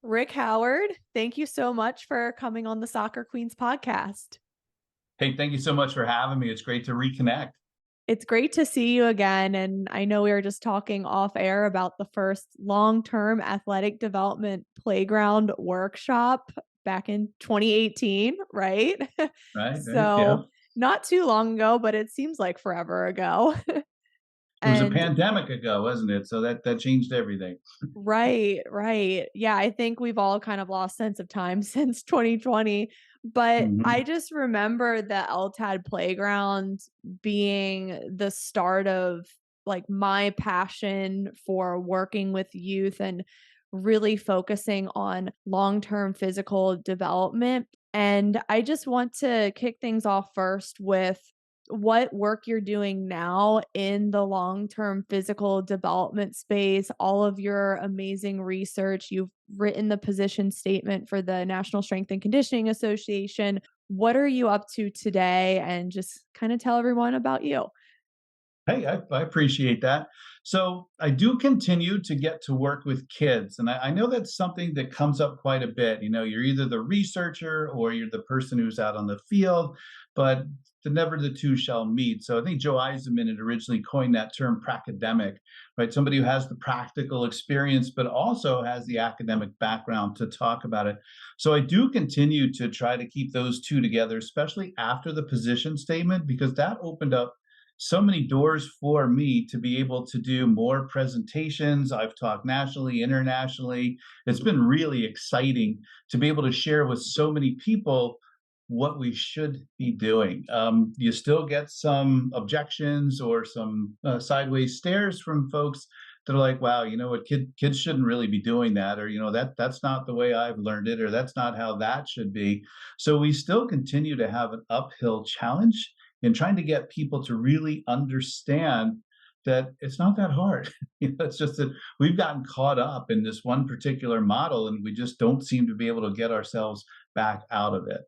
Rick Howard, thank you so much for coming on the Soccer Queens podcast. Hey, thank you so much for having me. It's great to reconnect. It's great to see you again. And I know we were just talking off air about the first long term athletic development playground workshop back in 2018, right? Right, right. Yeah. So, not too long ago, but it seems like forever ago. It was a And pandemic ago, wasn't it? So that changed everything. right, right. Yeah, I think we've all kind of lost sense of time since 2020. But I Hmm. just remember the LTAD playground being the start of like my passion for working with youth and really focusing on long-term physical development. And I just want to kick things off first with what work you're doing now in the long-term physical development space, all of your amazing research. You've written the position statement for the National Strength and Conditioning Association. What are you up to today? And just kind of tell everyone about you. Hey, I appreciate that. So I do continue to get to work with kids, and I know that's something that comes up quite a bit. You're either the researcher or you're the person who's out on the field, but never the two shall meet. So I think Joe Eisenman had originally coined that term pracademic, right? Somebody who has the practical experience, but also has the academic background to talk about it. So I do continue to try to keep those two together, especially after the position statement, because that opened up so many doors for me to be able to do more presentations. I've talked nationally, internationally. It's been really exciting to be able to share with so many people what we should be doing. You still get some objections or some sideways stares from folks that are like, "Wow, you know what? Kids shouldn't really be doing that," or that's not the way I've learned it, or that's not how that should be. So we still continue to have an uphill challenge in trying to get people to really understand that it's not that hard. It's just that we've gotten caught up in this one particular model and we just don't seem to be able to get ourselves back out of it.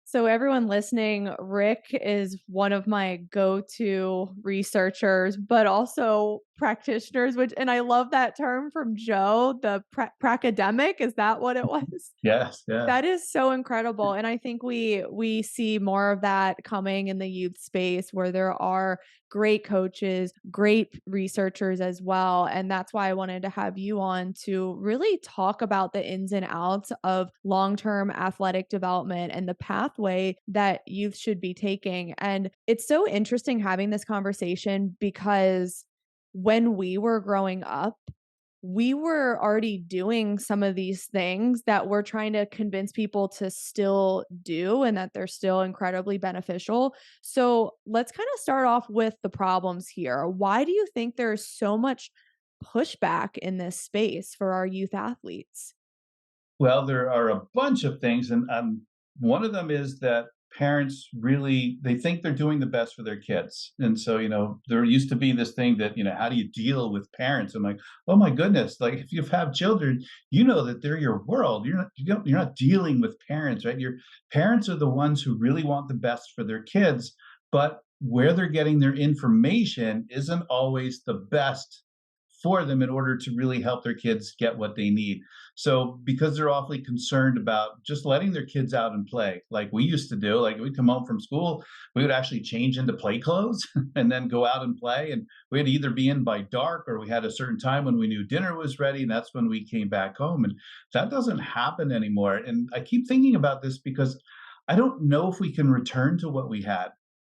So, everyone listening, Rick is one of my go to researchers, but also practitioners, which, and I love that term from Joe, the pracademic. Is that what it was? Yes, yes. That is so incredible, and I think we see more of that coming in the youth space where there are great coaches, great researchers as well, and that's why I wanted to have you on to really talk about the ins and outs of long-term athletic development and the pathway that youth should be taking. And it's so interesting having this conversation because when we were growing up, we were already doing some of these things that we're trying to convince people to still do and that they're still incredibly beneficial. So let's kind of start off with the problems here. Why do you think there's so much pushback in this space for our youth athletes? Well, there are a bunch of things, and one of them is that parents really they think they're doing the best for their kids, and so there used to be this thing that how do you deal with parents? I'm like, oh my goodness, like if you have children, you know that they're your world. You're not dealing with parents, right? Your parents are the ones who really want the best for their kids, but where they're getting their information isn't always the best for them in order to really help their kids get what they need. So because they're awfully concerned about just letting their kids out and play, like we used to do, like we'd come home from school, we would actually change into play clothes and then go out and play. And we had to either be in by dark or we had a certain time when we knew dinner was ready. And that's when we came back home. And that doesn't happen anymore. And I keep thinking about this because I don't know if we can return to what we had.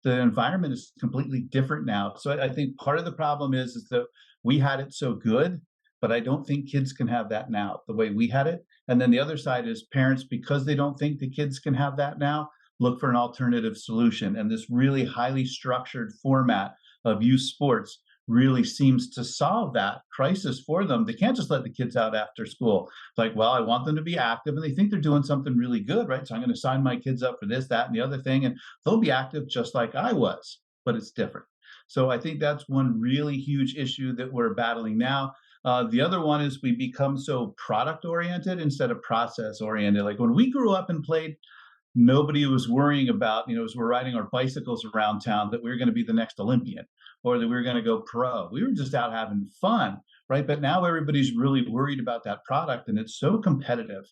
The environment is completely different now. So I think part of the problem is that we had it so good, but I don't think kids can have that now the way we had it. And then the other side is parents, because they don't think the kids can have that now, look for an alternative solution. And this really highly structured format of youth sports really seems to solve that crisis for them. They can't just let the kids out after school. Like, well, I want them to be active and they think they're doing something really good, right? So I'm going to sign my kids up for this, that, and the other thing. And they'll be active just like I was, but it's different. So I think that's one really huge issue that we're battling now. The other one is we become so product oriented instead of process oriented. Like when we grew up and played, nobody was worrying about, as we're riding our bicycles around town, that we were going to be the next Olympian or that we were going to go pro. We were just out having fun. right? But now everybody's really worried about that product and it's so competitive.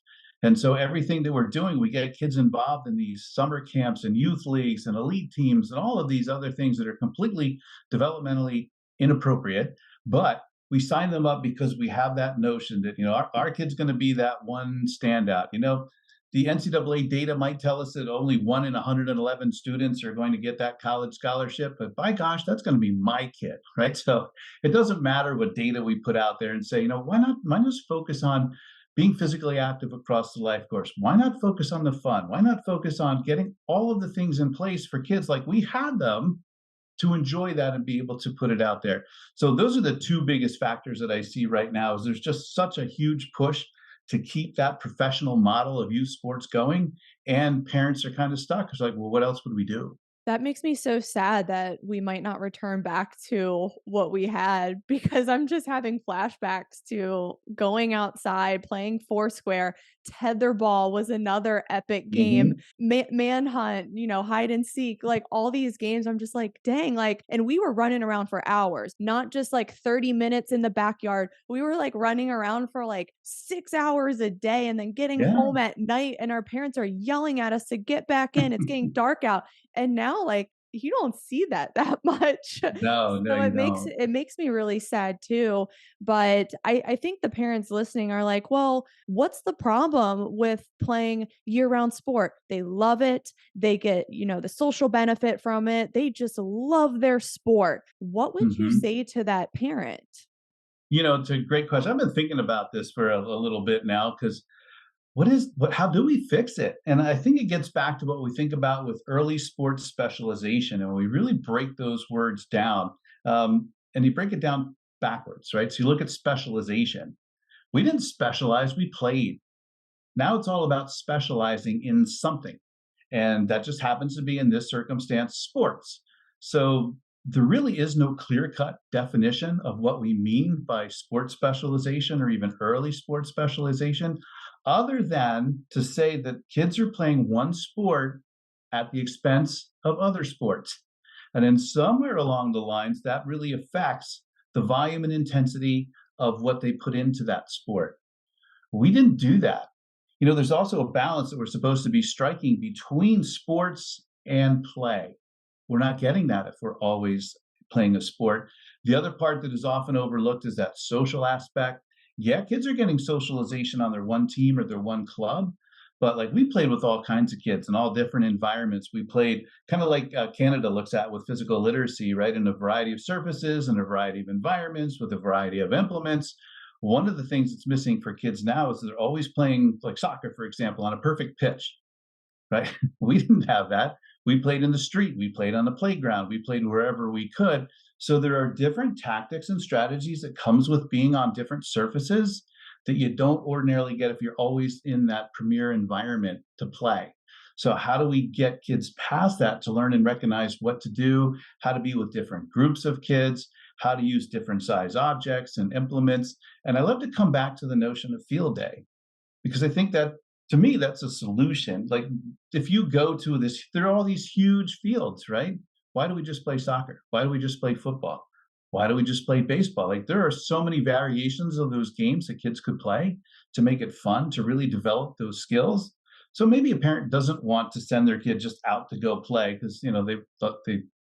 And so everything that we're doing, we get kids involved in these summer camps and youth leagues and elite teams and all of these other things that are completely developmentally inappropriate. But we sign them up because we have that notion that, our kid's going to be that one standout. The NCAA data might tell us that only 1 in 111 students are going to get that college scholarship, but by gosh, that's going to be my kid, right? So it doesn't matter what data we put out there and say, why not just focus on being physically active across the life course? Why not focus on the fun? Why not focus on getting all of the things in place for kids like we had them to enjoy that and be able to put it out there? So those are the two biggest factors that I see right now is there's just such a huge push to keep that professional model of youth sports going, and parents are kind of stuck. It's like, well, what else would we do? That makes me so sad that we might not return back to what we had because I'm just having flashbacks to going outside, playing Foursquare. Tetherball was another epic game. Hmm. Manhunt, hide and seek, like all these games. I'm just like, dang, like, and we were running around for hours, not just like 30 minutes in the backyard. We were like running around for like 6 hours a day and then getting Yeah. home at night. And our parents are yelling at us to get back in. It's getting dark out, and now, like, you don't see that that much. No, no, So you it makes don't. it makes me really sad too. But I think the parents listening are like, well, what's the problem with playing year-round sport? They love it. They get, the social benefit from it. They just love their sport. What would you Hmm. say to that parent? It's a great question. I've been thinking about this for a little bit now because how do we fix it? And I think it gets back to what we think about with early sports specialization, and we really break those words down. And you break it down backwards, right? So you look at specialization. We didn't specialize, we played. Now it's all about specializing in something. And that just happens to be, in this circumstance, sports. So there really is no clear cut definition of what we mean by sports specialization or even early sports specialization, other than to say that kids are playing one sport at the expense of other sports. And then somewhere along the lines, that really affects the volume and intensity of what they put into that sport. We didn't do that. There's also a balance that we're supposed to be striking between sports and play. We're not getting that if we're always playing a sport. The other part that is often overlooked is that social aspect. Yeah, kids are getting socialization on their one team or their one club, but like we played with all kinds of kids in all different environments. We played kind of like Canada looks at with physical literacy, right? In a variety of surfaces and a variety of environments with a variety of implements. One of the things that's missing for kids now is they're always playing like soccer, for example, on a perfect pitch, right? We didn't have that. We played in the street, we played on the playground, we played wherever we could. So there are different tactics and strategies that comes with being on different surfaces that you don't ordinarily get if you're always in that premier environment to play. So how do we get kids past that to learn and recognize what to do, how to be with different groups of kids, how to use different size objects and implements? And I love to come back to the notion of field day because I think that, to me, that's a solution. Like, if you go to this, there are all these huge fields, right? Why do we just play soccer? Why do we just play football? Why do we just play baseball? Like, there are so many variations of those games that kids could play to make it fun, to really develop those skills. So maybe a parent doesn't want to send their kid just out to go play because they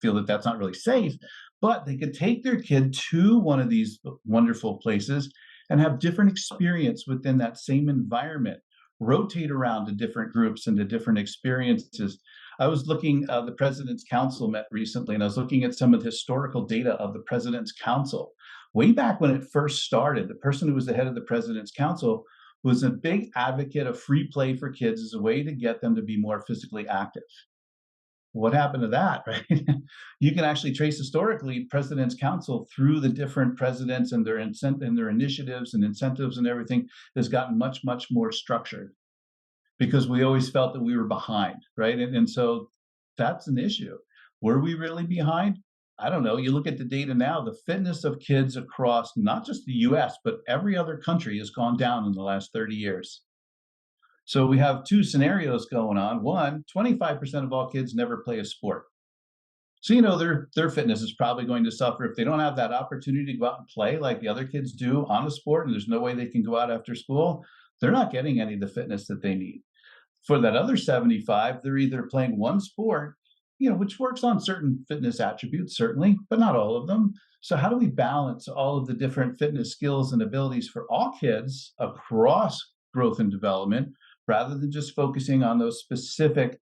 feel that that's not really safe, but they could take their kid to one of these wonderful places and have different experience within that same environment, rotate around to different groups and to different experiences. I was looking, the President's Council met recently, and I was looking at some of the historical data of the President's Council. Way back when it first started, the person who was the head of the President's Council was a big advocate of free play for kids as a way to get them to be more physically active. What happened to that, right? You can actually trace historically President's Council through the different presidents and their initiatives and incentives and everything has gotten much, much more structured because we always felt that we were behind, right? And so that's an issue. Were we really behind? I don't know. You look at the data now, the fitness of kids across not just the US, but every other country has gone down in the last 30 years. So we have two scenarios going on. One, 25% of all kids never play a sport. So, their fitness is probably going to suffer if they don't have that opportunity to go out and play like the other kids do on a sport, and there's no way they can go out after school. They're not getting any of the fitness that they need. For that other 75, they're either playing one sport, which works on certain fitness attributes, certainly, but not all of them. So, how do we balance all of the different fitness skills and abilities for all kids across growth and development rather than just focusing on those specific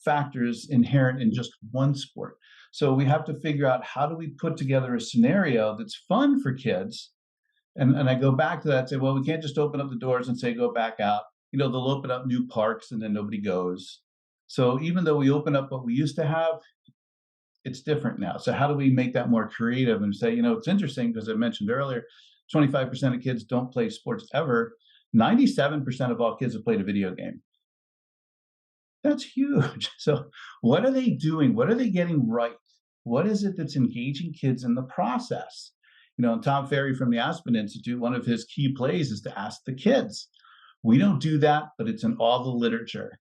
factors inherent in just one sport? So, we have to figure out how do we put together a scenario that's fun for kids. And I go back to that and say, well, we can't just open up the doors and say, go back out. They'll open up new parks and then nobody goes. So even though we open up what we used to have, it's different now. So how do we make that more creative and say, it's interesting because I mentioned earlier, 25% of kids don't play sports ever. 97% of all kids have played a video game. That's huge. So what are they doing? What are they getting right? What is it that's engaging kids in the process? Tom Ferry from the Aspen Institute, one of his key plays is to ask the kids. We don't do that, but it's in all the literature.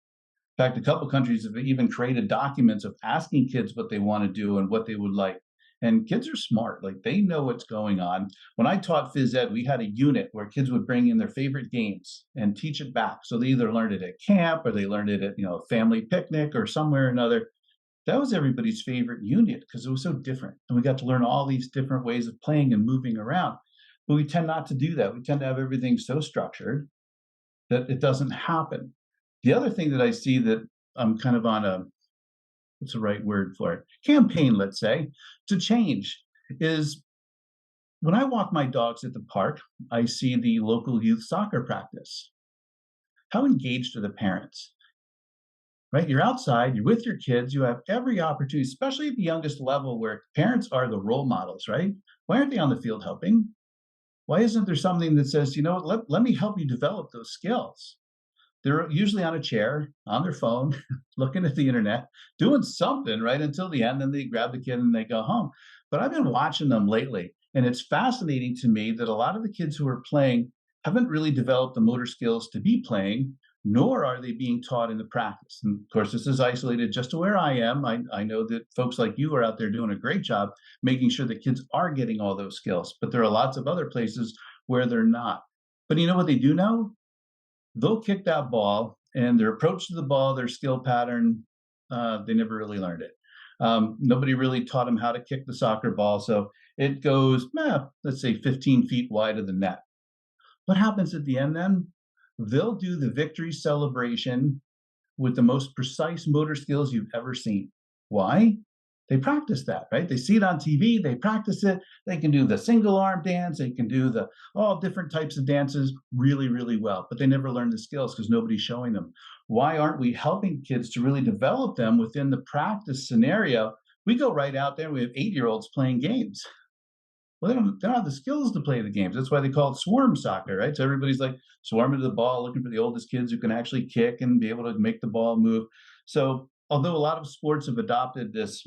In fact, a couple countries have even created documents of asking kids what they want to do and what they would like. And kids are smart, like they know what's going on. When I taught phys ed, we had a unit where kids would bring in their favorite games and teach it back. So they either learned it at camp or they learned it at, a family picnic or somewhere or another. That was everybody's favorite unit because it was so different. And we got to learn all these different ways of playing and moving around. But we tend not to do that. We tend to have everything so structured that it doesn't happen. The other thing that I see that I'm kind of on what's the right word for it? Campaign, let's say, to change is when I walk my dogs at the park, I see the local youth soccer practice. How engaged are the parents? Right? You're outside, you're with your kids, you have every opportunity, especially at the youngest level where parents are the role models, right? Why aren't they on the field helping? Why isn't there something that says, let me help you develop those skills? They're usually on a chair, on their phone, looking at the internet, doing something right until the end. Then they grab the kid and they go home. But I've been watching them lately, and it's fascinating to me that a lot of the kids who are playing haven't really developed the motor skills to be playing, nor are they being taught in the practice. And of course, this is isolated just to where I am. I know that folks like you are out there doing a great job making sure that kids are getting all those skills, but there are lots of other places where they're not. But you know what they do know? They'll kick that ball and their approach to the ball, their skill pattern, they never really learned it. Nobody really taught them how to kick the soccer ball. So it goes, let's say 15 feet wide of the net. What happens at the end then? They'll do the victory celebration with the most precise motor skills you've ever seen. Why? They practice that, right? They see it on TV, they practice it. They can do the single arm dance, they can do the all different types of dances really, really well, but they never learn the skills because nobody's showing them. Why aren't we helping kids to really develop them within the practice scenario? We go right out there, we have 8-year-olds playing games. Well, they don't have the skills to play the games. That's why they call it swarm soccer, right? So everybody's like swarming to the ball, looking for the oldest kids who can actually kick and be able to make the ball move. So although a lot of sports have adopted this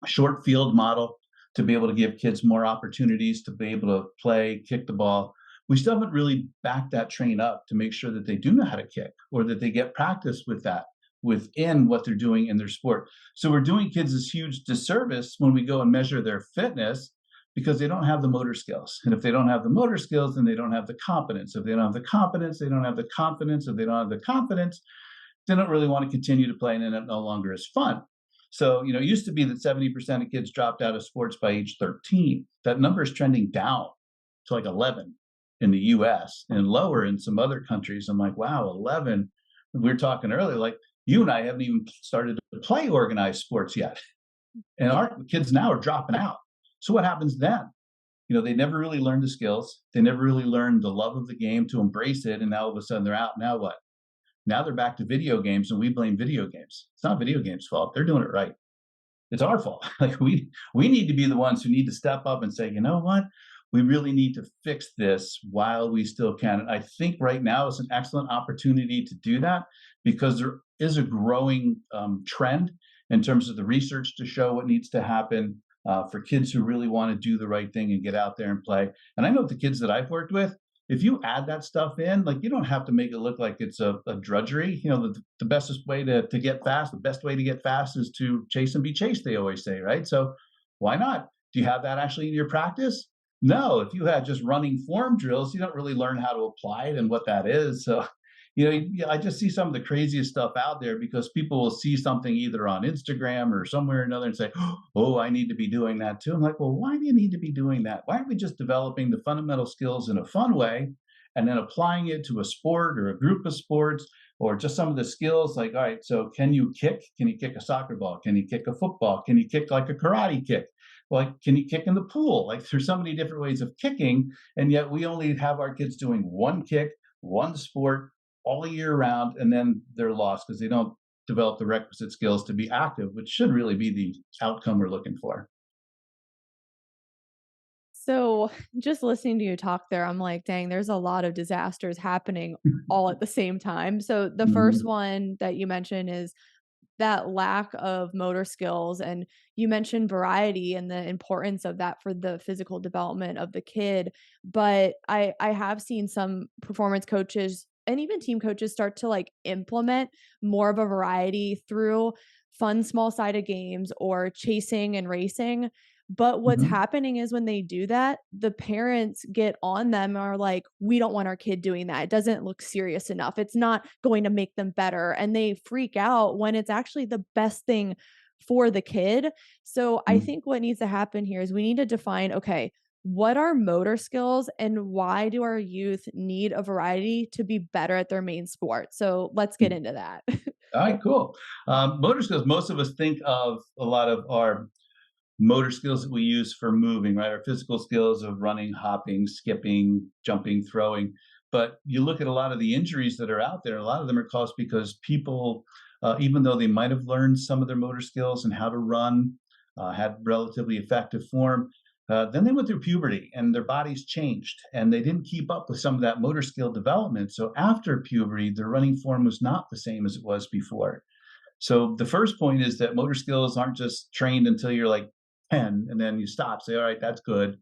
short field model to be able to give kids more opportunities to be able to play, kick the ball, we still haven't really backed that train up to make sure that they do know how to kick or that they get practice with that within what they're doing in their sport. So we're doing kids this huge disservice when we go and measure their fitness because they don't have the motor skills. And if they don't have the motor skills, then they don't have the competence. If they don't have the competence, they don't have the confidence. If they don't have the confidence, they don't really want to continue to play and then it no longer is fun. So, it used to be that 70% of kids dropped out of sports by age 13. That number is trending down to like 11 in the US and lower in some other countries. I'm like, wow, 11. We were talking earlier, like you and I haven't even started to play organized sports yet. And our kids now are dropping out. So what happens then? They never really learned the skills. They never really learned the love of the game to embrace it. And now all of a sudden they're out. Now what? Now they're back to video games and we blame video games. It's not video games' fault. They're doing it right. It's our fault. Like we need to be the ones who need to step up and say, you know what? We really need to fix this while we still can. And I think right now is an excellent opportunity to do that because there is a growing trend in terms of the research to show what needs to happen for kids who really want to do the right thing and get out there and play. And I know the kids that I've worked with, if you add that stuff in, like, you don't have to make it look like it's a drudgery. The bestest way to get fast, the best way to get fast is to chase and be chased, they always say, right? So why not? Do you have that actually in your practice? No, if you had just running form drills, you don't really learn how to apply it and what that is. So, yeah, I just see some of the craziest stuff out there because people will see something either on Instagram or somewhere or another and say, "Oh, I need to be doing that too." I'm like, "Well, why do you need to be doing that? Why aren't we just developing the fundamental skills in a fun way and then applying it to a sport or a group of sports or just some of the skills like, all right, so can you kick? Can you kick a soccer ball? Can you kick a football? Can you kick like a karate kick? Like, can you kick in the pool? Like, there's so many different ways of kicking, and yet we only have our kids doing one kick, one sport all year round, and then they're lost because they don't develop the requisite skills to be active, which should really be the outcome we're looking for. So, just listening to you talk there, I'm like, dang, there's a lot of disasters happening all at the same time. So, the first Mhm. one that you mentioned is that lack of motor skills, and you mentioned variety and the importance of that for the physical development of the kid. But I have seen some performance coaches and even team coaches start to like implement more of a variety through fun small sided games or chasing and racing. But what's Mhm. happening is when they do that, the parents get on them and are like, we don't want our kid doing that. It doesn't look serious enough. It's not going to make them better. And they freak out when it's actually the best thing for the kid. So I Mhm. think what needs to happen here is we need to define, okay, what are motor skills and why do our youth need a variety to be better at their main sport? So let's get into that. All right, cool. Motor skills, most of us think of a lot of our motor skills that we use for moving, right? Our physical skills of running, hopping, skipping, jumping, throwing. But you look at a lot of the injuries that are out there, a lot of them are caused because people, even though they might have learned some of their motor skills and how to run, had relatively effective form, then they went through puberty and their bodies changed and they didn't keep up with some of that motor skill development. So after puberty, their running form was not the same as it was before. So the first point is that motor skills aren't just trained until you're like 10 and then you stop, say, all right, that's good.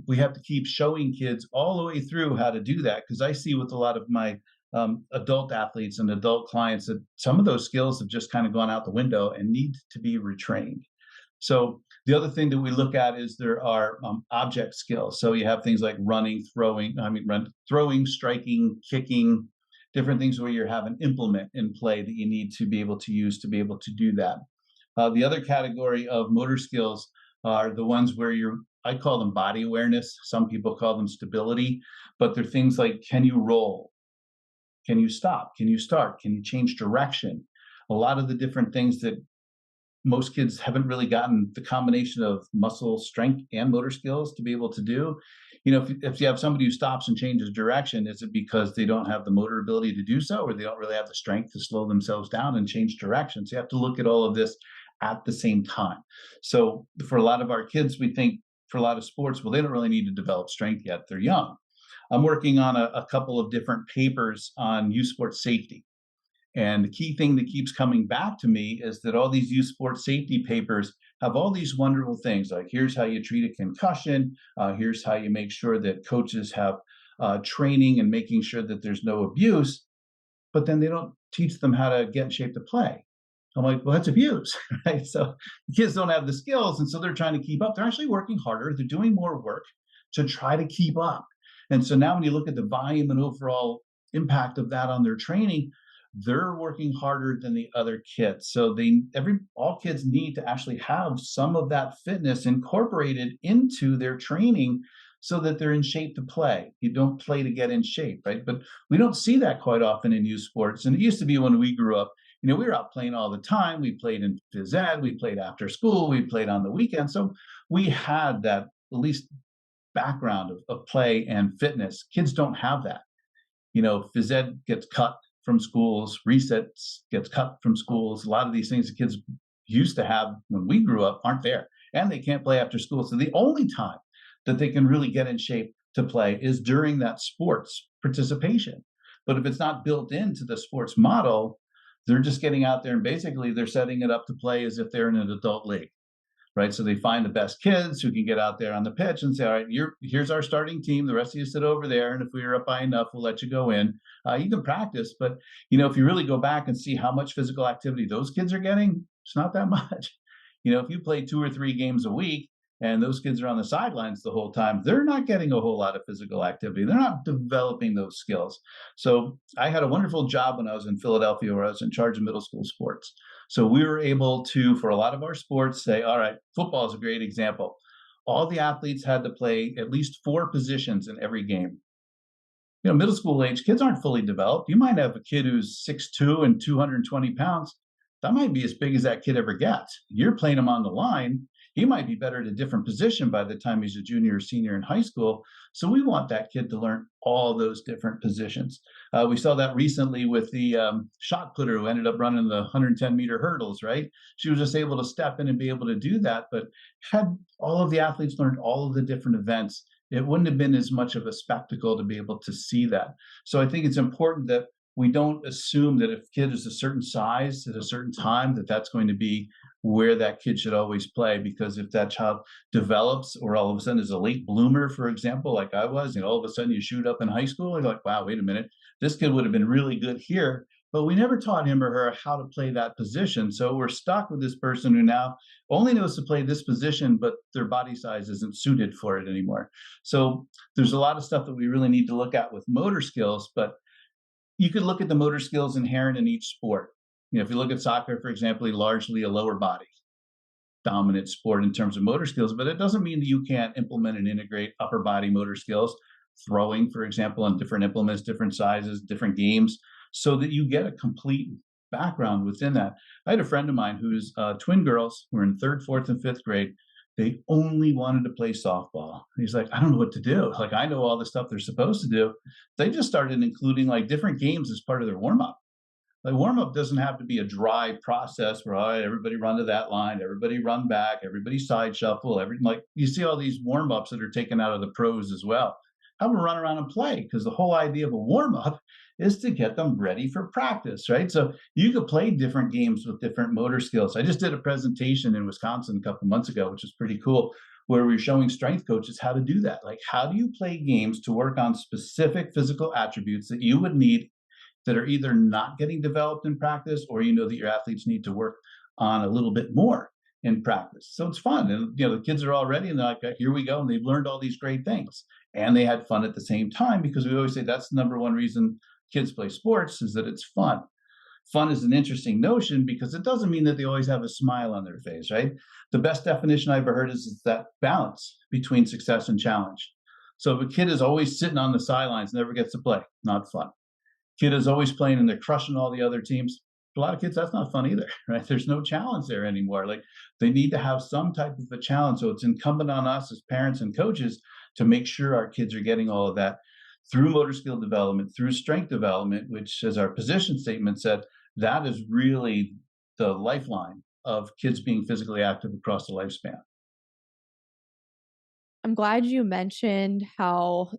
We have to keep showing kids all the way through how to do that because I see with a lot of my adult athletes and adult clients that some of those skills have just kind of gone out the window and need to be retrained. So the other thing that we look at is there are object skills. So you have things like running, throwing, throwing, striking, kicking, different things where you have an implement in play that you need to be able to use to be able to do that. The other category of motor skills are the ones where I call them body awareness. Some people call them stability, but they're things like can you roll? Can you stop? Can you start? Can you change direction? A lot of the different things that most kids haven't really gotten the combination of muscle strength and motor skills to be able to do. If you have somebody who stops and changes direction, is it because they don't have the motor ability to do so, or they don't really have the strength to slow themselves down and change directions? You have to look at all of this at the same time. So for a lot of our kids, we think for a lot of sports, well, they don't really need to develop strength yet. They're young. I'm working on a couple of different papers on youth sports safety, and the key thing that keeps coming back to me is that all these youth sports safety papers have all these wonderful things like here's how you treat a concussion, here's how you make sure that coaches have training and making sure that there's no abuse, but then they don't teach them how to get in shape to play. I'm like, well, that's abuse, right? So the kids don't have the skills, and so they're trying to keep up. They're actually working harder. They're doing more work to try to keep up. And so now when you look at the volume and overall impact of that on their training, they're working harder than the other kids. So all kids need to actually have some of that fitness incorporated into their training so that they're in shape to play. You don't play to get in shape, right? But we don't see that quite often in youth sports. And it used to be when we grew up, we were out playing all the time. We played in phys ed, we played after school, we played on the weekend. So we had that at least background of play and fitness. Kids don't have that. Phys ed gets cut from schools, resets gets cut from schools. A lot of these things the kids used to have when we grew up aren't there, and they can't play after school. So the only time that they can really get in shape to play is during that sports participation. But if it's not built into the sports model, they're just getting out there and basically they're setting it up to play as if they're in an adult league. right? So they find the best kids who can get out there on the pitch and say, all right, here's our starting team. The rest of you sit over there. And if we are up by enough, we'll let you go in. You can practice. But, if you really go back and see how much physical activity those kids are getting, it's not that much. If you play 2 or 3 games a week, and those kids are on the sidelines the whole time, they're not getting a whole lot of physical activity. They're not developing those skills. So I had a wonderful job when I was in Philadelphia where I was in charge of middle school sports. So we were able to, for a lot of our sports, say, all right, football is a great example. All the athletes had to play at least 4 positions in every game. Middle school age kids aren't fully developed. You might have a kid who's 6'2" and 220 pounds. That might be as big as that kid ever gets. You're playing him on the line. He might be better at a different position by the time he's a junior or senior in high school. So we want that kid to learn all those different positions. We saw that recently with the shot putter who ended up running the 110-meter hurdles, right? She was just able to step in and be able to do that. But had all of the athletes learned all of the different events, it wouldn't have been as much of a spectacle to be able to see that. So I think it's important that we don't assume that if a kid is a certain size at a certain time, that that's going to be where that kid should always play. Because if that child develops or all of a sudden is a late bloomer, for example, like I was, all of a sudden you shoot up in high school, you're like, wow, wait a minute, this kid would have been really good here. But we never taught him or her how to play that position. So we're stuck with this person who now only knows to play this position, but their body size isn't suited for it anymore. So there's a lot of stuff that we really need to look at with motor skills, but you could look at the motor skills inherent in each sport. If you look at soccer, for example, largely a lower body dominant sport in terms of motor skills, but it doesn't mean that you can't implement and integrate upper body motor skills, throwing, for example, on different implements, different sizes, different games, so that you get a complete background within that. I had a friend of mine who's twin girls who were in third, fourth, and fifth grade. They only wanted to play softball. He's like, I don't know what to do. Like, I know all the stuff they're supposed to do. They just started including like different games as part of their warm up. Like, warm up doesn't have to be a dry process where, all right, everybody run to that line, everybody run back, everybody side shuffle, everything. Like, you see all these warm ups that are taken out of the pros as well. Have them run around and play, because the whole idea of a warm up is to get them ready for practice, right? So you could play different games with different motor skills. I just did a presentation in Wisconsin a couple months ago, which is pretty cool, where we were showing strength coaches how to do that. Like, how do you play games to work on specific physical attributes that you would need that are either not getting developed in practice, or that your athletes need to work on a little bit more in practice. So it's fun. And the kids are all ready and they're like, here we go. And they've learned all these great things. And they had fun at the same time, because we always say that's the number one reason kids play sports, is that it's fun. Fun is an interesting notion because it doesn't mean that they always have a smile on their face, right? The best definition I ever heard is that balance between success and challenge. So if a kid is always sitting on the sidelines, never gets to play, not fun. Kid is always playing and they're crushing all the other teams. For a lot of kids, that's not fun either, right? There's no challenge there anymore. Like, they need to have some type of a challenge. So it's incumbent on us as parents and coaches to make sure our kids are getting all of that through motor skill development, through strength development, which, as our position statement said, that is really the lifeline of kids being physically active across the lifespan. I'm glad you mentioned how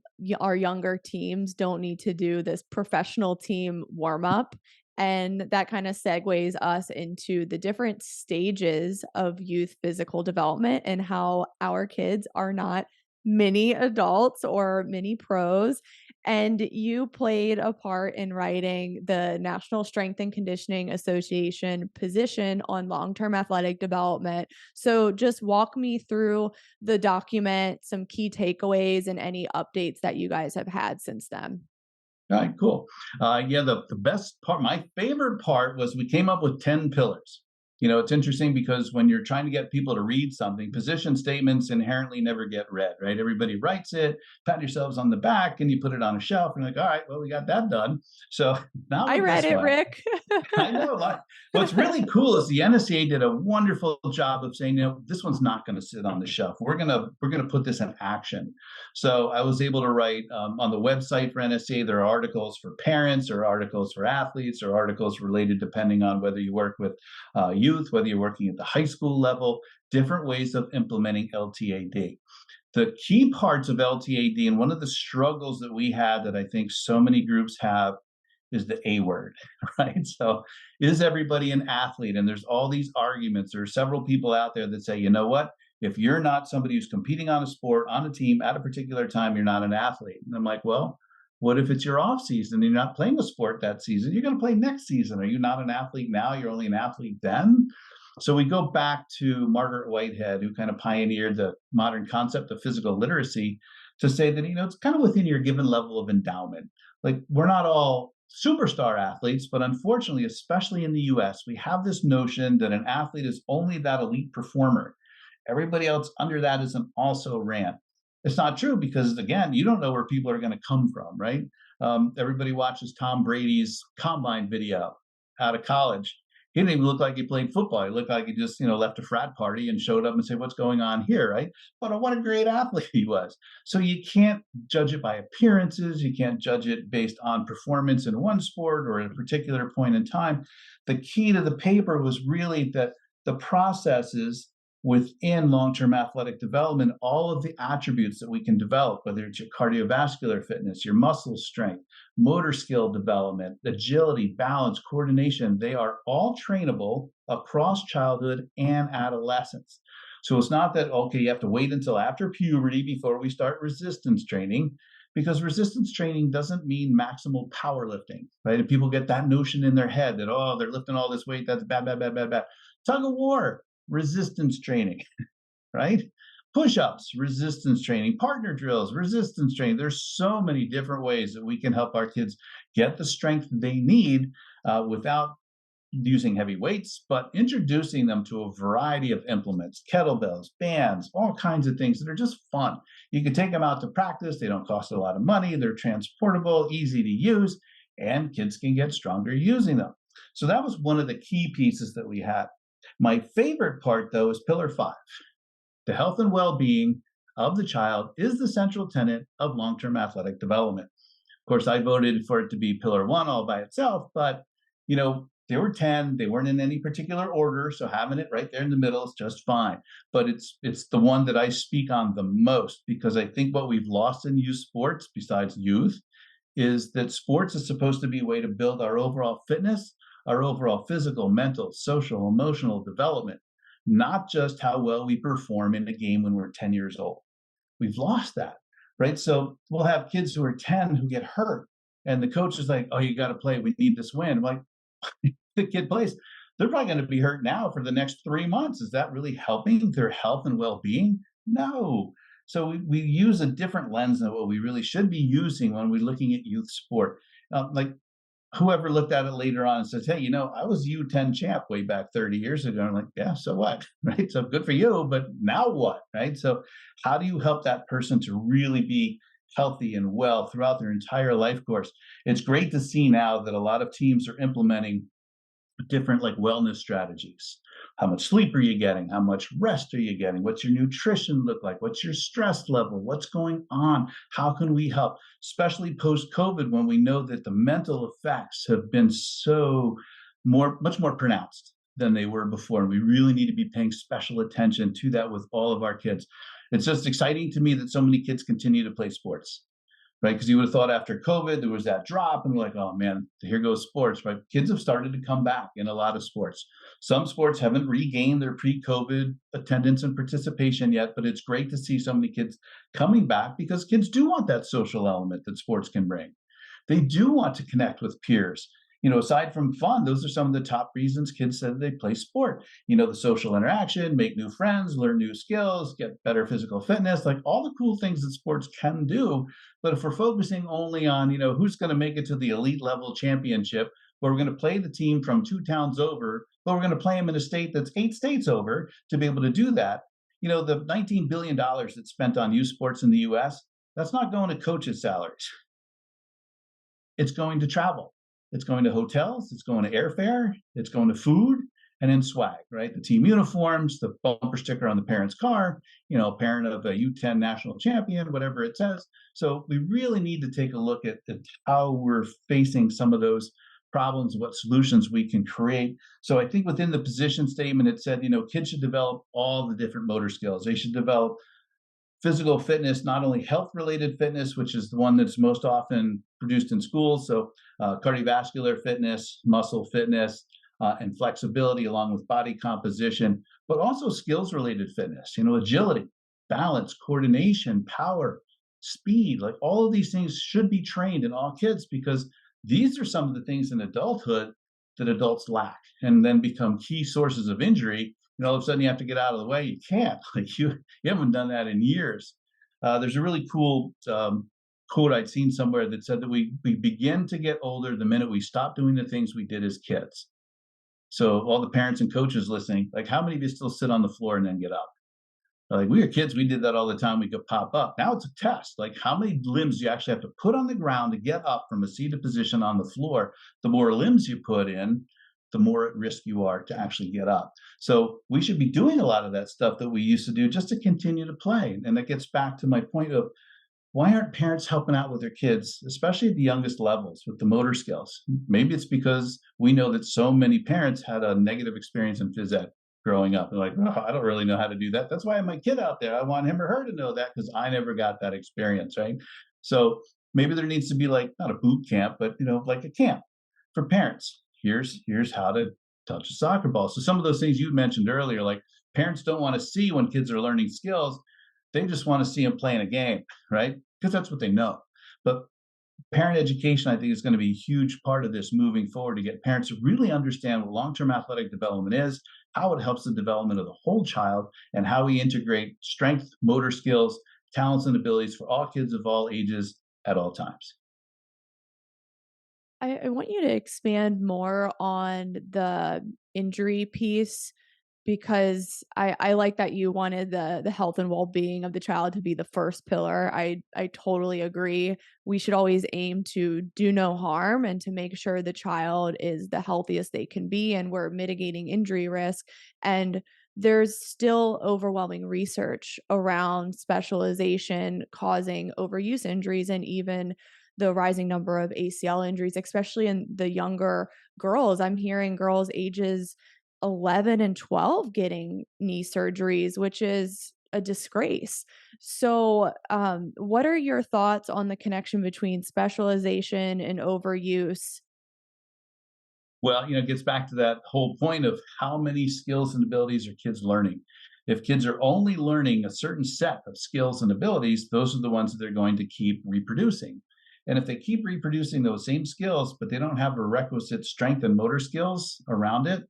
our younger teams don't need to do this professional team warm up. And that kind of segues us into the different stages of youth physical development and how our kids are not mini adults or mini pros. And you played a part in writing the National Strength and Conditioning Association position on long term athletic development. So just walk me through the document, some key takeaways, and any updates that you guys have had since then. All right, cool. Yeah, the best part, my favorite part, was we came up with 10 pillars. It's interesting because when you're trying to get people to read something, position statements inherently never get read, right? Everybody writes it, pat yourselves on the back, and you put it on a shelf, and you're like, all right, well, we got that done. So now I with read this it, one, Rick. I know a lot. What's really cool is the NSCA did a wonderful job of saying, this one's not going to sit on the shelf. We're gonna put this in action. So I was able to write on the website for NSCA. There are articles for parents, or articles for athletes, or articles related depending on whether you work with youth, whether you're working at the high school level, different ways of implementing LTAD. The key parts of LTAD, and one of the struggles that we had that I think so many groups have, is the A word, right? So, is everybody an athlete? And there's all these arguments. There are several people out there that say, you know what? If you're not somebody who's competing on a sport, on a team at a particular time, you're not an athlete. And I'm like, well, what if it's your off season and you're not playing a sport that season? You're going to play next season. Are you not an athlete now? You're only an athlete then? So we go back to Margaret Whitehead, who kind of pioneered the modern concept of physical literacy to say that, it's kind of within your given level of endowment. Like, we're not all superstar athletes, but unfortunately, especially in the US, we have this notion that an athlete is only that elite performer. Everybody else under that is an also ran. It's not true because, again, you don't know where people are going to come from, right? Everybody watches Tom Brady's combine video out of college. He didn't even look like he played football. He looked like he just, left a frat party and showed up and said, "What's going on here?" Right? But what a great athlete he was. So you can't judge it by appearances. You can't judge it based on performance in one sport or at a particular point in time. The key to the paper was really that the processes within long-term athletic development, all of the attributes that we can develop, whether it's your cardiovascular fitness, your muscle strength, motor skill development, agility, balance, coordination, they are all trainable across childhood and adolescence. So it's not that, okay, you have to wait until after puberty before we start resistance training, because resistance training doesn't mean maximal powerlifting, right? And people get that notion in their head that, oh, they're lifting all this weight, that's bad, bad, bad, bad, bad. Tug of war, resistance training, right? Push-ups, resistance training, partner drills, resistance training. There's so many different ways that we can help our kids get the strength they need without using heavy weights, but introducing them to a variety of implements, kettlebells, bands, all kinds of things that are just fun. You can take them out to practice. They don't cost a lot of money. They're transportable, easy to use, and kids can get stronger using them. So that was one of the key pieces that we had. My favorite part, though, is Pillar 5. The health and well-being of the child is the central tenet of long-term athletic development. Of course, I voted for it to be Pillar 1 all by itself, but, there were 10. They weren't in any particular order, so having it right there in the middle is just fine. But it's the one that I speak on the most, because I think what we've lost in youth sports, besides youth, is that sports is supposed to be a way to build our overall fitness, our overall physical, mental, social, emotional development, not just how well we perform in a game when we're 10 years old. We've lost that, right? So we'll have kids who are 10 who get hurt, and the coach is like, "Oh, you got to play. We need this win." I'm like, the kid plays. They're probably going to be hurt now for the next 3 months. Is that really helping their health and well-being? No. So we use a different lens than what we really should be using when we're looking at youth sport. Like, whoever looked at it later on and says, "Hey, I was U10 champ way back 30 years ago." I'm like, "Yeah, so what?" Right? So good for you, but now what? Right? So how do you help that person to really be healthy and well throughout their entire life course? It's great to see now that a lot of teams are implementing different, like, wellness strategies. How much sleep are you getting? How much rest are you getting? What's your nutrition look like? What's your stress level? What's going on? How can we help? Especially post COVID, when we know that the mental effects have been much more pronounced than they were before. And we really need to be paying special attention to that with all of our kids. It's just exciting to me that so many kids continue to play sports, right? Because you would have thought after COVID there was that drop, and we're like, "Oh man, here goes sports." Right? Kids have started to come back in a lot of sports. Some sports haven't regained their pre-COVID attendance and participation yet, but it's great to see so many kids coming back, because kids do want that social element that sports can bring. They do want to connect with peers. Aside from fun, those are some of the top reasons kids said they play sport. The social interaction, make new friends, learn new skills, get better physical fitness, like all the cool things that sports can do. But if we're focusing only on, who's going to make it to the elite level championship, where we're going to play the team from 2 towns over, but we're going to play them in a state that's 8 states over to be able to do that. The $19 billion that's spent on youth sports in the US, that's not going to coaches' salaries. It's going to travel. It's going to hotels, it's going to airfare, it's going to food, and then swag, right? The team uniforms, the bumper sticker on the parent's car, parent of a U10 national champion, whatever it says. So we really need to take a look at how we're facing some of those problems, what solutions we can create. So I think within the position statement, it said, kids should develop all the different motor skills. They should develop physical fitness, not only health related fitness, which is the one that's most often produced in schools. So cardiovascular fitness, muscle fitness, and flexibility, along with body composition, but also skills related fitness, agility, balance, coordination, power, speed. Like all of these things should be trained in all kids because these are some of the things in adulthood that adults lack and then become key sources of injury. All of a sudden you have to get out of the way. You can't. Like you haven't done that in years. There's a really cool quote I'd seen somewhere that said that we begin to get older the minute we stop doing the things we did as kids. So all the parents and coaches listening, like how many of you still sit on the floor and then get up? Like we were kids, we did that all the time. We could pop up. Now it's a test. Like how many limbs you actually have to put on the ground to get up from a seated position on the floor. The more limbs you put in, the more at risk you are to actually get up. So we should be doing a lot of that stuff that we used to do just to continue to play. And that gets back to my point of why aren't parents helping out with their kids, especially at the youngest levels with the motor skills? Maybe it's because we know that so many parents had a negative experience in phys ed growing up. They're like, oh, I don't really know how to do that. That's why I have my kid out there. I want him or her to know that because I never got that experience, right? So maybe there needs to be like not a boot camp, but like a camp for parents. Here's how to touch a soccer ball. So some of those things you mentioned earlier, like parents don't want to see when kids are learning skills. They just want to see them playing a game, right? Because that's what they know. But parent education, I think, is going to be a huge part of this moving forward to get parents to really understand what long-term athletic development is, how it helps the development of the whole child, and how we integrate strength, motor skills, talents, and abilities for all kids of all ages at all times. I want you to expand more on the injury piece because I like that you wanted the health and well-being of the child to be the first pillar. I totally agree. We should always aim to do no harm and to make sure the child is the healthiest they can be and we're mitigating injury risk. And there's still overwhelming research around specialization causing overuse injuries and even the rising number of ACL injuries, especially in the younger girls. I'm hearing girls ages 11 and 12 getting knee surgeries, which is a disgrace. So, what are your thoughts on the connection between specialization and overuse? Well, it gets back to that whole point of how many skills and abilities are kids learning. If kids are only learning a certain set of skills and abilities, those are the ones that they're going to keep reproducing. And if they keep reproducing those same skills, but they don't have a requisite strength and motor skills around it,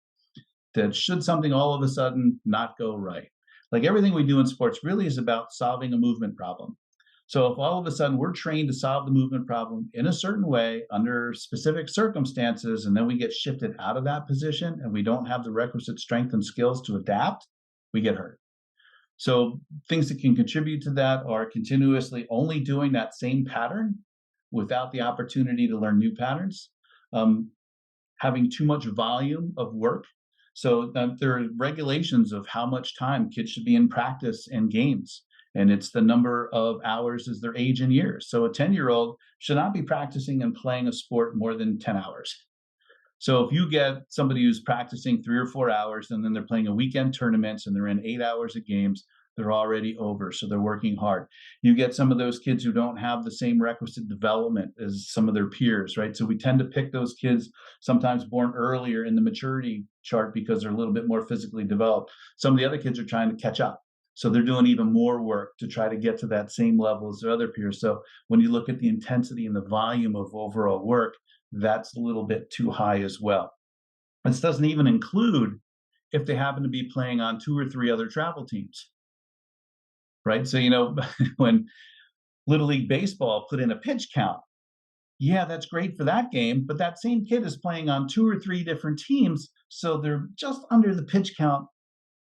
that should something all of a sudden not go right. Like everything we do in sports really is about solving a movement problem. So if all of a sudden we're trained to solve the movement problem in a certain way under specific circumstances, and then we get shifted out of that position and we don't have the requisite strength and skills to adapt, we get hurt. So things that can contribute to that are continuously only doing that same pattern without the opportunity to learn new patterns, um, having too much volume of work. So there are regulations of how much time kids should be in practice and games. And it's the number of hours as their age and years. So a 10-year-old should not be practicing and playing a sport more than 10 hours. So if you get somebody who's practicing 3 or 4 hours and then they're playing a weekend tournaments and they're in 8 hours of games, they're already over. So they're working hard. You get some of those kids who don't have the same requisite development as some of their peers, right? So we tend to pick those kids sometimes born earlier in the maturity chart because they're a little bit more physically developed. Some of the other kids are trying to catch up. So they're doing even more work to try to get to that same level as their other peers. So when you look at the intensity and the volume of overall work, that's a little bit too high as well. This doesn't even include if they happen to be playing on 2 or 3 other travel teams, right? So, when Little League Baseball put in a pitch count, yeah, that's great for that game, but that same kid is playing on 2 or 3 different teams. So they're just under the pitch count,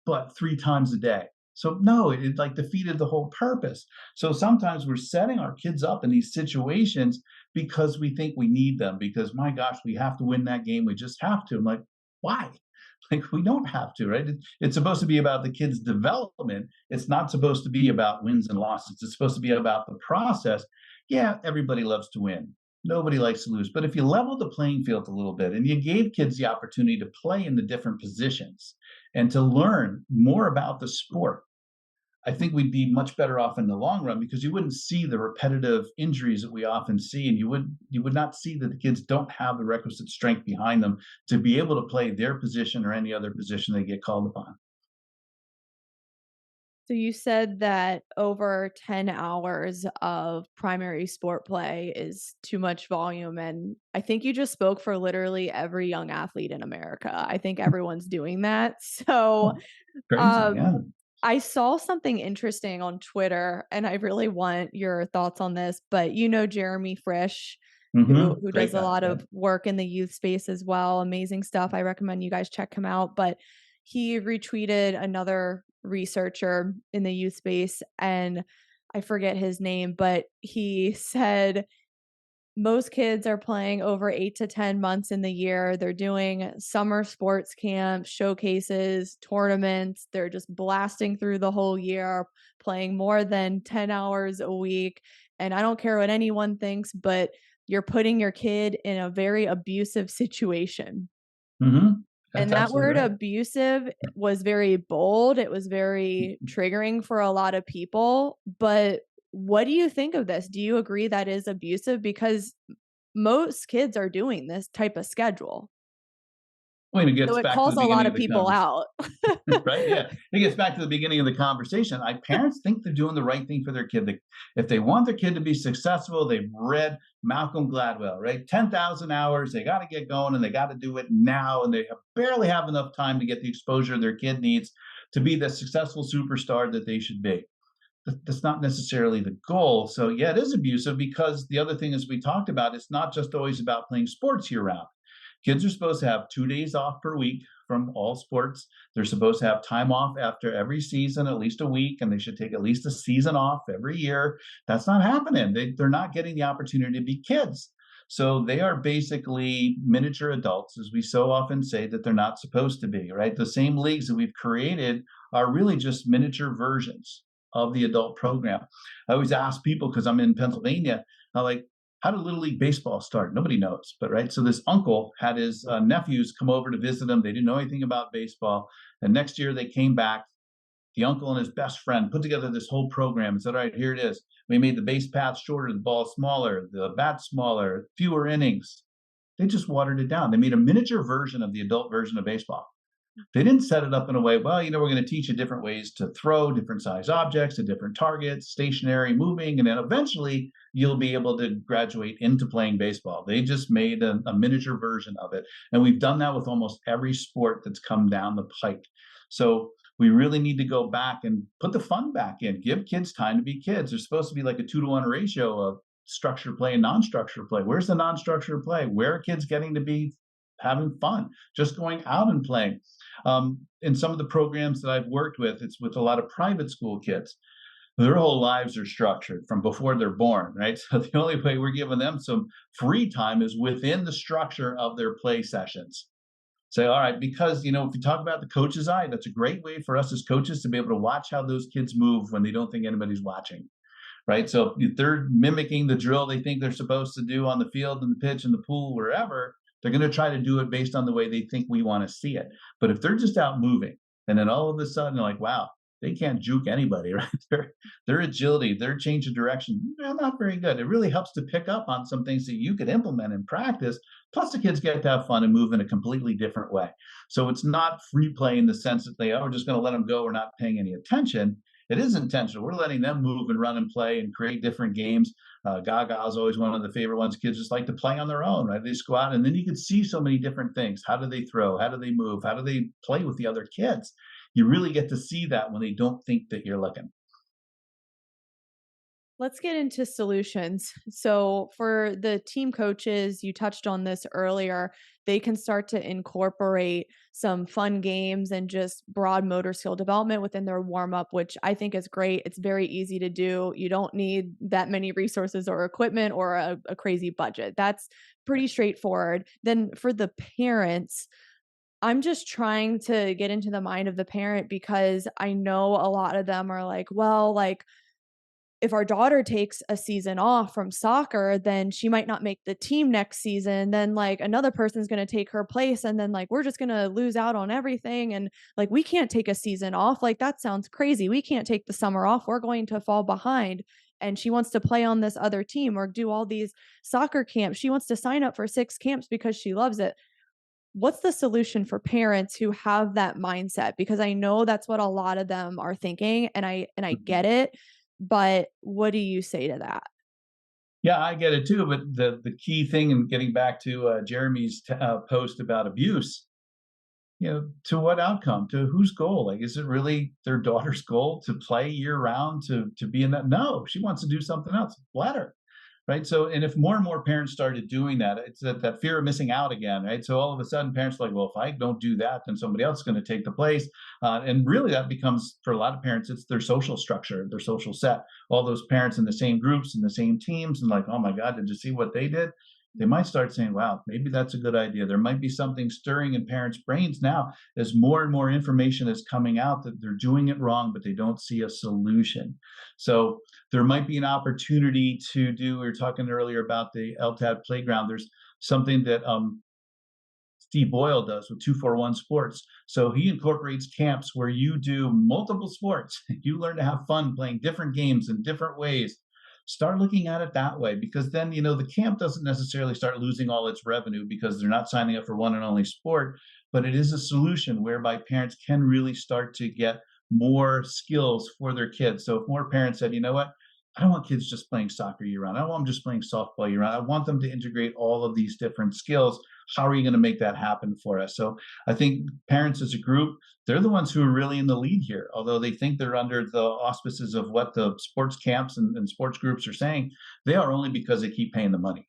but 3 times a day. So no, it like defeated the whole purpose. So sometimes we're setting our kids up in these situations because we think we need them, because my gosh, we have to win that game. We just have to. I'm like, why? Like we don't have to, right? It's supposed to be about the kid's development. It's not supposed to be about wins and losses. It's supposed to be about the process. Yeah, everybody loves to win. Nobody likes to lose. But if you level the playing field a little bit and you gave kids the opportunity to play in the different positions and to learn more about the sport, I think we'd be much better off in the long run because you wouldn't see the repetitive injuries that we often see, and you would not see that the kids don't have the requisite strength behind them to be able to play their position or any other position they get called upon. So you said that over 10 hours of primary sport play is too much volume, and I think you just spoke for literally every young athlete in America. I think everyone's doing that. So, Oh, crazy, um, yeah. I saw something interesting on Twitter, and I really want your thoughts on this, but you know Jeremy Frisch, who Great does a guy, lot yeah. of work in the youth space as well, amazing stuff, I recommend you guys check him out, but he retweeted another researcher in the youth space, and I forget his name, but he said most kids are playing over 8 to 10 months in the year. They're doing summer sports camps, showcases, tournaments. They're just blasting through the whole year, playing more than 10 hours a week. And I don't care what anyone thinks, but you're putting your kid in a very abusive situation. That's And that absolutely word right. abusive was very bold, it was very triggering for a lot of people, but what do you think of this? Do you agree that is abusive? Because most kids are doing this type of schedule. Well, it So gets it back to calls the a lot beginning of of the people conversation. out. Right? Yeah. It gets back to the beginning of the conversation. Parents think they're doing the right thing for their kid. If they want their kid to be successful, they've read Malcolm Gladwell, right? 10,000 hours, they got to get going and they got to do it now. And they barely have enough time to get the exposure their kid needs to be the successful superstar that they should be. That's not necessarily the goal. So, yeah, it is abusive because the other thing, as we talked about, it's not just always about playing sports year round. Kids are supposed to have 2 days off per week from all sports. They're supposed to have time off after every season, at least a week, and they should take at least a season off every year. That's not happening. They're not getting the opportunity to be kids. So they are basically miniature adults, as we so often say that they're not supposed to be, right? The same leagues that we've created are really just miniature versions of the adult program. I always ask people because I'm in Pennsylvania, I'm like, how did Little League Baseball start? Nobody knows, but right. So this uncle had his nephews come over to visit him. They didn't know anything about baseball, and next year they came back. The uncle and his best friend put together this whole program and said, "All right, here it is. We made the base path shorter, the ball smaller, the bat smaller, fewer innings." They just watered it down. They made a miniature version of the adult version of baseball. They didn't set it up in a way, well, we're going to teach you different ways to throw different size objects to different targets, stationary, moving, and then eventually you'll be able to graduate into playing baseball. They just made a miniature version of it. And we've done that with almost every sport that's come down the pike. So we really need to go back and put the fun back in, give kids time to be kids. There's supposed to be like a 2-to-1 ratio of structured play and non-structured play. Where's the non-structured play? Where are kids getting to be having fun, just going out and playing? In some of the programs that I've worked with, it's with a lot of private school kids. Their whole lives are structured from before they're born, right? So the only way we're giving them some free time is within the structure of their play sessions. Say, all right, because if you talk about the coach's eye, that's a great way for us as coaches to be able to watch how those kids move when they don't think anybody's watching, right? So if they're mimicking the drill they think they're supposed to do on the field and the pitch and the pool, wherever, they're going to try to do it based on the way they think we want to see it. But if they're just out moving and then all of a sudden they're like, wow, they can't juke anybody, right? Their agility, their change of direction, not very good. It really helps to pick up on some things that you could implement in practice. Plus, the kids get to have fun and move in a completely different way. So it's not free play in the sense that we're just going to let them go. We're not paying any attention. It is intentional. We're letting them move and run and play and create different games. Gaga is always one of the favorite ones. Kids just like to play on their own, right? They just go out and then you can see so many different things. How do they throw? How do they move? How do they play with the other kids? You really get to see that when they don't think that you're looking. Let's get into solutions. So, for the team coaches, you touched on this earlier, they can start to incorporate some fun games and just broad motor skill development within their warm up, which I think is great. It's very easy to do. You don't need that many resources or equipment or a crazy budget. That's pretty straightforward. Then, for the parents, I'm just trying to get into the mind of the parent because I know a lot of them are like, well, like, if our daughter takes a season off from soccer, then she might not make the team next season. Then like another person's going to take her place and then like we're just going to lose out on everything and like we can't take a season off. Like that sounds crazy. We can't take the summer off. We're going to fall behind. And she wants to play on this other team or do all these soccer camps. She wants to sign up for 6 camps because she loves it. What's the solution for parents who have that mindset? Because I know that's what a lot of them are thinking and I get Mhm. it, but what do you say to that? Yeah, I get it too. But the key thing, in getting back to Jeremy's post about abuse, to what outcome? To whose goal? Like, is it really their daughter's goal to play year round, to be in that? No, she wants to do something else. Let her. Right. So, and if more and more parents started doing that, it's that fear of missing out again. Right. So all of a sudden parents are like, well, if I don't do that, then somebody else is going to take the place. And really that becomes, for a lot of parents, it's their social structure, their social set. All those parents in the same groups and the same teams, and like, oh my God, did you see what they did? They might start saying, wow, maybe that's a good idea. There might be something stirring in parents' brains now as more and more information is coming out that they're doing it wrong, but they don't see a solution. So there might be an opportunity to do. We were talking earlier about the LTAD playground. There's something that Steve Boyle does with 241 Sports. So he incorporates camps where you do multiple sports. You learn to have fun playing different games in different ways. Start looking at it that way, because then, the camp doesn't necessarily start losing all its revenue because they're not signing up for one and only sport, but it is a solution whereby parents can really start to get more skills for their kids. So if more parents said, you know what, I don't want kids just playing soccer year round. I don't want them just playing softball year round. I want them to integrate all of these different skills. How are you going to make that happen for us? So I think parents as a group, they're the ones who are really in the lead here. Although they think they're under the auspices of what the sports camps and sports groups are saying, they are only because they keep paying the money.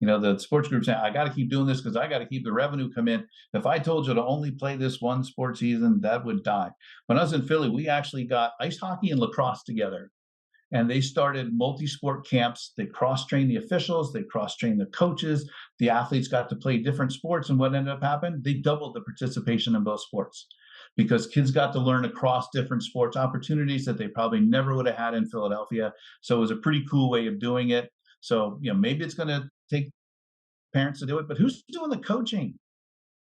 The sports group saying, I got to keep doing this because I got to keep the revenue come in. If I told you to only play this one sports season, that would die. When I was in Philly, we actually got ice hockey and lacrosse together, and they started multi-sport camps. They cross-trained the officials, they cross-trained the coaches, the athletes got to play different sports, and what ended up happening, they doubled the participation in both sports because kids got to learn across different sports opportunities that they probably never would have had in Philadelphia. So it was a pretty cool way of doing it. So, maybe it's going to take parents to do it, but who's doing the coaching?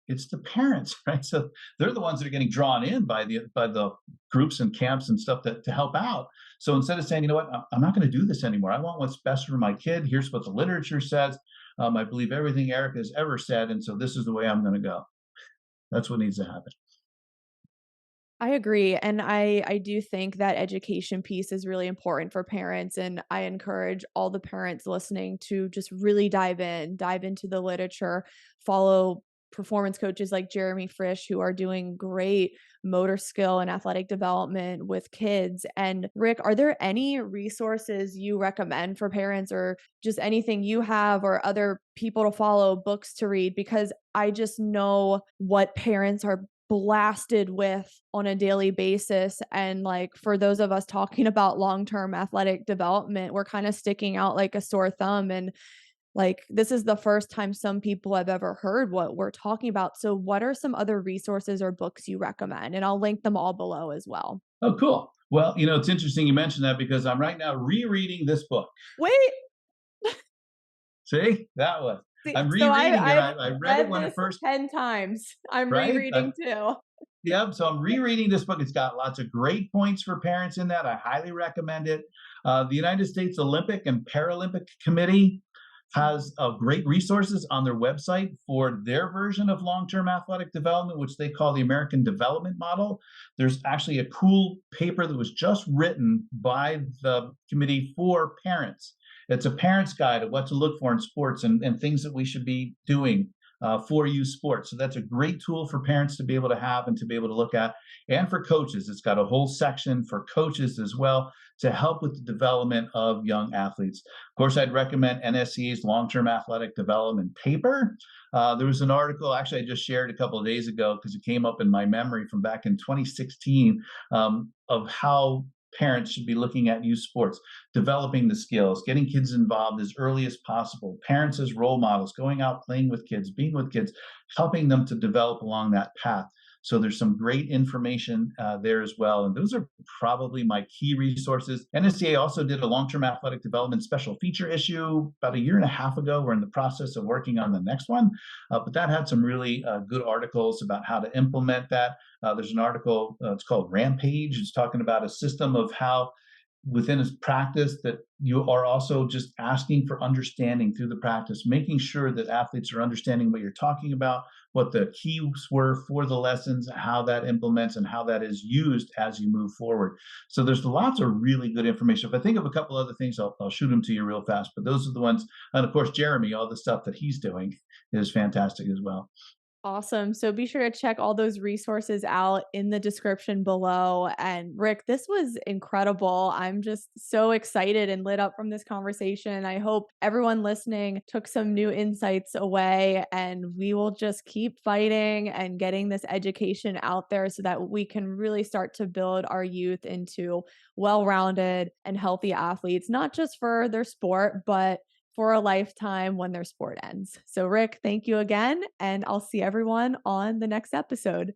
It's the parents, right? So they're the ones that are getting drawn in by the groups and camps and stuff to help out. So instead of saying, you know what, I'm not going to do this anymore. I want what's best for my kid. Here's what the literature says. I believe everything Eric has ever said, and so this is the way I'm going to go. That's what needs to happen. I agree, and I do think that education piece is really important for parents, and I encourage all the parents listening to just really dive into the literature, follow performance coaches like Jeremy Frisch who are doing great motor skill and athletic development with kids. And Rick, are there any resources you recommend for parents or just anything you have or other people to follow, books to read? Because I just know what parents are blasted with on a daily basis. And like for those of us talking about long-term athletic development, we're kind of sticking out like a sore thumb. And like this is the first time some people have ever heard what we're talking about. So what are some other resources or books you recommend? And I'll link them all below as well. Oh, cool. Well, it's interesting you mentioned that because I'm right now rereading this book. Wait, See, that was. see, I'm so rereading it. I've I read it read when it this first, 10 times. I'm right? rereading too. Yep. So I'm rereading this book. It's got lots of great points for parents in that. I highly recommend it. The United States Olympic and Paralympic Committee has great resources on their website for their version of long-term athletic development, which they call the American Development Model. There's actually a cool paper that was just written by the committee for parents. It's a parent's guide of what to look for in sports and things that we should be doing for youth sports. So that's a great tool for parents to be able to have and to be able to look at. And for coaches, it's got a whole section for coaches as well to help with the development of young athletes. Of course, I'd recommend NSCA's long-term athletic development paper. There was an article, actually, I just shared a couple of days ago because it came up in my memory from back in 2016 of how parents should be looking at youth sports, developing the skills, getting kids involved as early as possible, parents as role models, going out playing with kids, being with kids, helping them to develop along that path. So there's some great information there as well. And those are probably my key resources. NSCA also did a long term athletic development special feature issue about a year and a half ago. We're in the process of working on the next one, but that had some really good articles about how to implement that. There's an article, it's called Rampage. It's talking about a system of how within his practice that you are also just asking for understanding through the practice, making sure that athletes are understanding what you're talking about, what the keys were for the lessons, how that implements and how that is used as you move forward. So there's lots of really good information. If I think of a couple other things, I'll shoot them to you real fast, but those are the ones. And of course, Jeremy, all the stuff that he's doing is fantastic as well. Awesome. So be sure to check all those resources out in the description below. And Rick, this was incredible. I'm just so excited and lit up from this conversation. I hope everyone listening took some new insights away, and we will just keep fighting and getting this education out there so that we can really start to build our youth into well rounded and healthy athletes, not just for their sport, but for a lifetime when their sport ends. So, Rick, thank you again, and I'll see everyone on the next episode.